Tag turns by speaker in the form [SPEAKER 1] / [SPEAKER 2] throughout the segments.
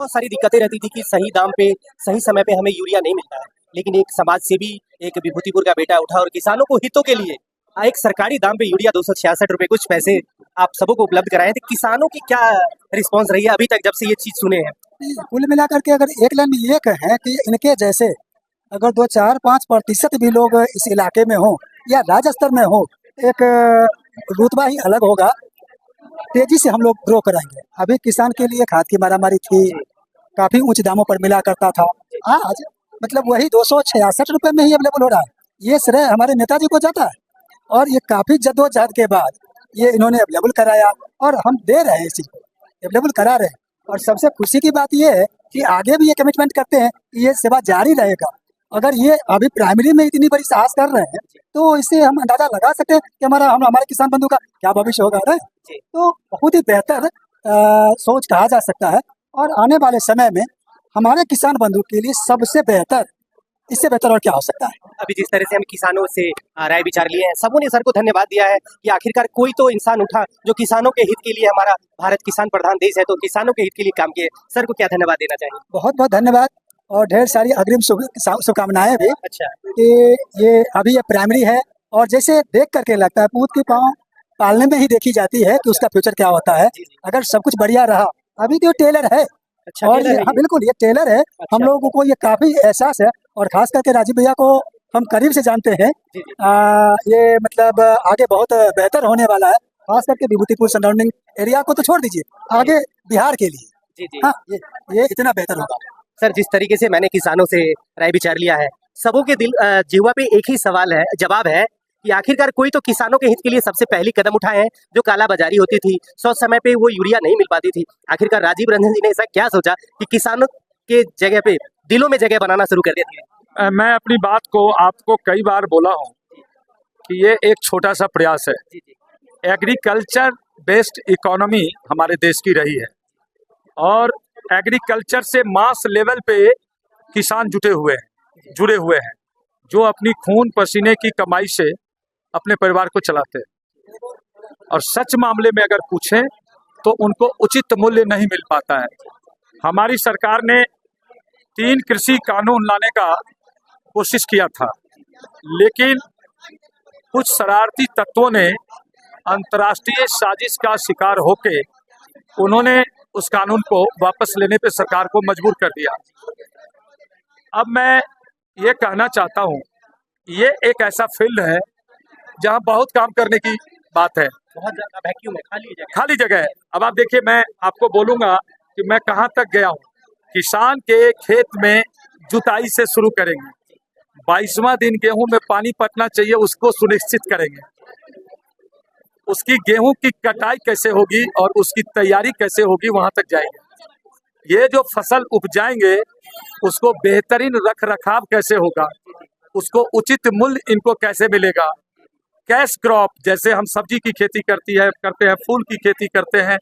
[SPEAKER 1] बहुत सारी दिक्कतें रहती थी कि सही दाम पे सही समय पे हमें यूरिया नहीं मिलता है, लेकिन एक समाज सेवी एक विभूतिपुर का बेटा उठा और किसानों को हितों के लिए एक सरकारी दाम पे यूरिया 266 रुपए कुछ पैसे आप सबों को उपलब्ध कराए थे। किसानों की क्या रिस्पांस रही है अभी तक जब से ये चीज सुने हैं?
[SPEAKER 2] कुल मिलाकर के अगर एक लाइन में ये कहें कि इनके जैसे अगर 2, 4, 5% भी लोग इस इलाके में हो या राज्य स्तर में हो, एक रुतबा ही अलग होगा। तेजी से हम लोग ग्रो कराएंगे। अभी किसान के लिए खाद की मारामारी थी, काफी ऊंचे दामों पर मिला करता था। आज मतलब वही 266 रुपए में ही अवेलेबल हो रहा है। ये श्रेय हमारे नेताजी को जाता है और ये काफी जद्दोजहद के बाद ये इन्होंने अवेलेबल कराया और हम दे रहे हैं, इस चीज को अवेलेबल करा रहे हैं। और सबसे खुशी की बात ये है कि आगे भी ये कमिटमेंट करते हैं कि ये सेवा जारी रहेगा। अगर ये अभी प्राइमरी में इतनी बड़ी साहस कर रहे हैं तो इससे हम अंदाजा लगा सकते हैं कि हमारे किसान बंधु का क्या भविष्य होगा। तो बहुत ही बेहतर सोच कहा जा सकता है और आने वाले समय में हमारे किसान बंधु के लिए सबसे बेहतर, इससे बेहतर और क्या हो सकता है।
[SPEAKER 1] अभी जिस तरह से हम किसानों से राय विचार लिए हैं, सबों ने सर को धन्यवाद दिया है कि आखिरकार कोई तो इंसान उठा जो किसानों के हित के लिए, हमारा भारत किसान प्रधान देश है तो किसानों के हित के लिए काम किए। सर को क्या धन्यवाद देना चाहिए?
[SPEAKER 2] बहुत बहुत धन्यवाद और ढेर सारी अग्रिम शुभकामनाएं भी।
[SPEAKER 1] अच्छा,
[SPEAKER 2] कि ये अभी ये प्राइमरी है और जैसे देख करके लगता है पूत की पाँव पालने में ही देखी जाती है कि उसका फ्यूचर क्या होता है। अगर सब कुछ बढ़िया रहा, अभी तो टेलर है।
[SPEAKER 1] अच्छा,
[SPEAKER 2] और ये हाँ बिल्कुल ये टेलर है।
[SPEAKER 1] अच्छा।
[SPEAKER 2] हम लोगों को ये काफी एहसास है और खास करके राजीव भैया को हम करीब से जानते हैं। ये मतलब आगे बहुत बेहतर होने वाला है, खास करके विभूतिपुर सराउंडिंग एरिया को तो छोड़ दीजिए, आगे बिहार के लिए।
[SPEAKER 1] जी जी
[SPEAKER 2] हाँ ये इतना बेहतर होगा।
[SPEAKER 1] सर, जिस तरीके से मैंने किसानों से राय विचार लिया है, सबों के दिल जीवा पे एक ही सवाल है, जवाब है कि आखिरकार कोई तो किसानों के हित के लिए सबसे पहली कदम उठाए हैं। जो कालाबाजारी होती थी, सौ समय पे वो यूरिया नहीं मिल पाती थी, आखिरकार राजीव रंजन जी ने ऐसा क्या सोचा कि किसानों के जगह पे दिलों में जगह बनाना शुरू कर दिया?
[SPEAKER 3] मैं अपनी बात को आपको कई बार बोला हूँ कि ये एक छोटा सा प्रयास है। एग्रीकल्चर बेस्ड इकोनॉमी हमारे देश की रही है और एग्रीकल्चर से मास लेवल पे किसान जुड़े हुए हैं जो अपनी खून पसीने की कमाई से अपने परिवार को चलाते हैं। और सच मामले में अगर पूछें तो उनको उचित मूल्य नहीं मिल पाता है। हमारी सरकार ने 3 कृषि कानून लाने का कोशिश किया था, लेकिन कुछ शरारती तत्वों ने अंतर्राष्ट्रीय साजिश का शिकार होके उन्होंने उस कानून को वापस लेने पे सरकार को मजबूर कर दिया। अब मैं ये कहना चाहता हूँ, ये एक ऐसा फील्ड है जहाँ बहुत काम करने की बात है।
[SPEAKER 1] बहुत ज्यादा वैक्यूम है,
[SPEAKER 3] खाली जगह है। अब आप देखिए, मैं आपको बोलूंगा कि मैं कहाँ तक गया हूँ। किसान के खेत में जुताई से शुरू करेंगे, 22वां दिन गेहूं में पानी पटना चाहिए उसको सुनिश्चित करेंगे, उसकी गेहूं की कटाई कैसे होगी और उसकी तैयारी कैसे होगी वहां तक जाएंगे। ये जो फसल उपजाएंगे उसको बेहतरीन रख रखाव कैसे होगा, उसको उचित मूल्य इनको कैसे मिलेगा। कैश क्रॉप, जैसे हम सब्जी की खेती करते हैं, फूल की खेती करते हैं,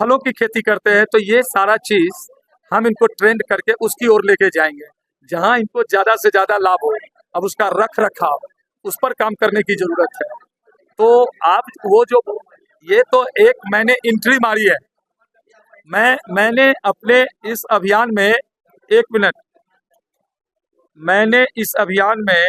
[SPEAKER 3] फलों की खेती करते हैं, तो ये सारा चीज हम इनको ट्रेंड करके उसकी ओर लेके जाएंगे जहां इनको ज्यादा से ज्यादा लाभ हो। अब उसका रख रखाव, उस पर काम करने की जरूरत है। तो आप वो जो ये तो एक मैंने एंट्री मारी है। मैंने अपने इस अभियान में मैंने इस अभियान में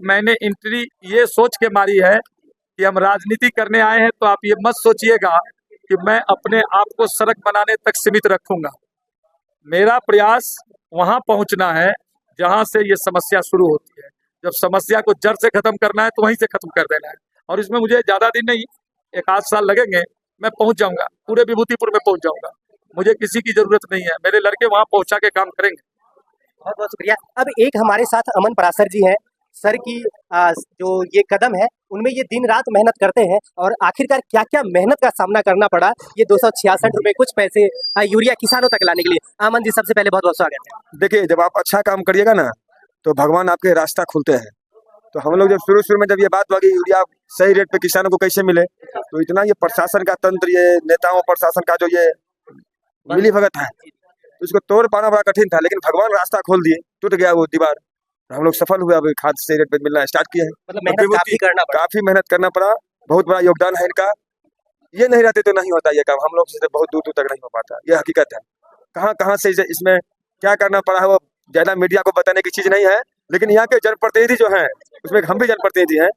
[SPEAKER 3] मैंने एंट्री ये सोच के मारी है कि हम राजनीति करने आए हैं, तो आप ये मत सोचिएगा कि मैं अपने आप को सड़क बनाने तक सीमित रखूंगा। मेरा प्रयास वहां पहुंचना है जहां से ये समस्या शुरू होती है। जब समस्या को जड़ से खत्म करना है तो वहीं से खत्म कर देना है, और इसमें मुझे ज्यादा दिन नहीं, 1 आध साल लगेंगे, मैं पहुंच जाऊंगा, पूरे विभूतिपुर में पहुंच जाऊंगा। मुझे किसी की जरूरत नहीं है, मेरे लड़के वहां पहुंचा के काम करेंगे।
[SPEAKER 1] बहुत बहुत शुक्रिया। अब एक हमारे साथ अमन पराशर जी हैं। सर की जो ये कदम है उनमें ये दिन रात मेहनत करते हैं और आखिरकार क्या क्या मेहनत का सामना करना पड़ा ये 266 रुपए कुछ पैसे यूरिया किसानों तक लाने के लिए। अमन जी, सबसे पहले बहुत बहुत स्वागत है।
[SPEAKER 4] देखिए, जब आप अच्छा काम करिएगा ना तो भगवान आपके रास्ता खुलते हैं। तो हम लोग जब शुरू में जब ये बात हुआ कि यूरिया सही रेट पे किसानों को कैसे मिले, तो इतना ये प्रशासन का तंत्र, ये नेताओं प्रशासन का जो ये मिली भगत है, तो इसको तोड़ पाना बड़ा कठिन था, लेकिन भगवान रास्ता खोल दिए, टूट गया वो दीवार, हम लोग सफल हुए। अब खाद सही रेट पे मिलना स्टार्ट किए हैं।
[SPEAKER 1] मतलब
[SPEAKER 4] काफी मेहनत करना पड़ा, बहुत बड़ा योगदान है इनका। ये नहीं रहते तो नहीं होता ये काम, हम लोग से बहुत दूर दूर तक नहीं हो पाता, ये हकीकत है। कहाँ कहाँ से इसमें क्या करना पड़ा है वो ज्यादा मीडिया को बताने की चीज नहीं है, लेकिन यहाँ के जनप्रतिनिधि जो हैं उसमें हम भी जनप्रतिनिधि हैं।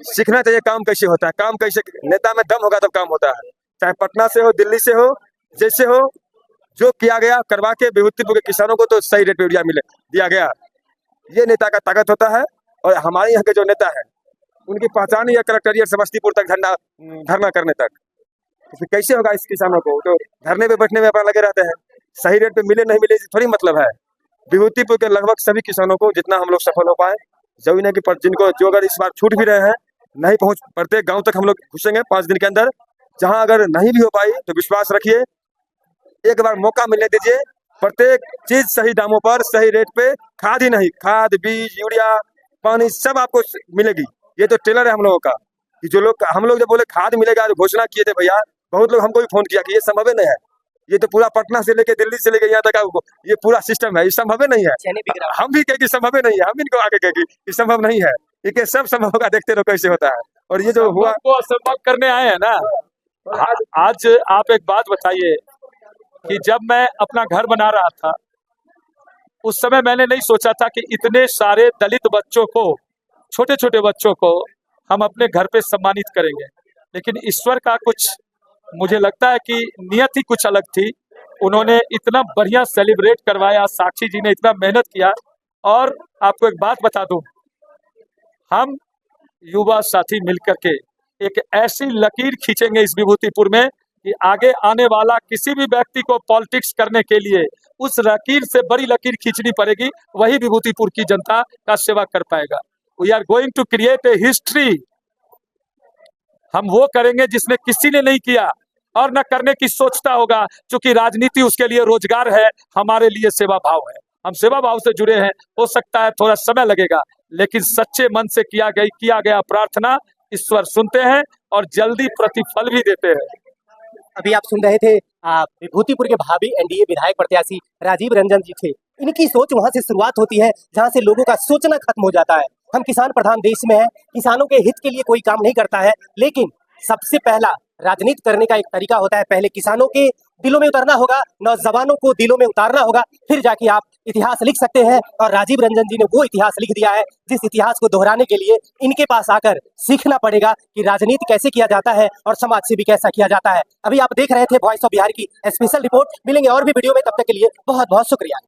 [SPEAKER 4] सीखना चाहिए काम कैसे होता है, काम कैसे, नेता में दम होगा तब काम होता है। चाहे पटना से हो, दिल्ली से हो, जैसे हो, जो किया गया करवा के विभूतिपुर के किसानों को तो सही रेट पे यूरिया मिले दिया गया। ये नेता का ताकत होता है। और हमारे यहाँ के जो नेता है उनकी पहचान ही है कलेक्टरिएट समस्तीपुर तक धरना करने तक। तो फिर कैसे होगा इस किसानों को, तो धरने पे बैठने में अपना लगे रहते हैं। सही रेट पे मिले नहीं मिले थोड़ी मतलब है। विभूतिपुर के लगभग सभी किसानों को जितना हम लोग सफल हो पाए, जमीन है कि जिनको जो अगर इस बार छूट भी रहे हैं, नहीं पहुंच प्रत्येक गांव तक हम लोग घुसेंगे 5 दिन के अंदर। जहां अगर नहीं भी हो पाई तो विश्वास रखिए, एक बार मौका मिलने दीजिए। प्रत्येक चीज सही दामों पर, सही रेट पे, खाद ही नहीं, खाद, बीज, यूरिया, पानी सब आपको मिलेगी। ये तो टेलर है हम लोगों का कि जो लोग हम लोग जब बोले खाद मिलेगा, जो घोषणा किए थे भैया, बहुत लोग हमको भी फोन किया कि ये संभव ही नहीं है। ये तो पूरा पटना से लेके दिल्ली से लेके यहाँ तक ये पूरा सिस्टम है, ये संभव ही नहीं है। हम भी कहे कि संभव ही नहीं है, हम इनको आगे कहे कि संभव नहीं है। ये सब संभव होगा, देखते रहो कैसे होता है। और ये जो हुआ
[SPEAKER 3] वो असंभव करने आए हैं ना। आज आप एक बात बताइए कि जब मैं अपना घर बना रहा था उस समय मैंने नहीं सोचा था कि इतने सारे दलित बच्चों को, छोटे छोटे बच्चों को हम अपने घर पे सम्मानित करेंगे। लेकिन ईश्वर का कुछ, मुझे लगता है कि नियत ही कुछ अलग थी। उन्होंने इतना बढ़िया सेलिब्रेट करवाया, साक्षी जी ने इतना मेहनत किया। और आपको एक बात बता दूं, हम युवा साथी मिलकर के एक ऐसी लकीर खींचेंगे इस विभूतिपुर में कि आगे आने वाला किसी भी व्यक्ति को पॉलिटिक्स करने के लिए उस लकीर से बड़ी लकीर खींचनी पड़ेगी, वही विभूतिपुर की जनता का सेवा कर पाएगा। We are going to create a history. हम वो करेंगे जिसने किसी ने नहीं किया और न करने की सोचता होगा, क्योंकि राजनीति उसके लिए रोजगार है, हमारे लिए सेवा भाव है। हम सेवा भाव से जुड़े हैं। हो सकता है थोड़ा समय लगेगा, लेकिन सच्चे मन से किया गया प्रार्थना ईश्वर सुनते हैं और जल्दी प्रतिफल भी देते हैं।
[SPEAKER 1] अभी आप सुन रहे थे विभूतिपुर के भावी एनडीए विधायक प्रत्याशी राजीव रंजन जी थे। इनकी सोच वहां से शुरुआत होती है जहां से लोगों का सोचना खत्म हो जाता है। हम किसान प्रधान देश में हैं, किसानों के हित के लिए कोई काम नहीं करता है, लेकिन सबसे पहला राजनीति करने का एक तरीका होता है। पहले किसानों के दिलों में उतरना होगा, नौजवानों को दिलों में उतारना होगा, फिर जाके आप इतिहास लिख सकते हैं। और राजीव रंजन जी ने वो इतिहास लिख दिया है जिस इतिहास को दोहराने के लिए इनके पास आकर सीखना पड़ेगा कि राजनीति कैसे किया जाता है और समाज सेवी कैसा किया जाता है। अभी आप देख रहे थे वॉइस ऑफ बिहार की स्पेशल रिपोर्ट। मिलेंगे और भी वीडियो में, तब तक के लिए बहुत बहुत शुक्रिया।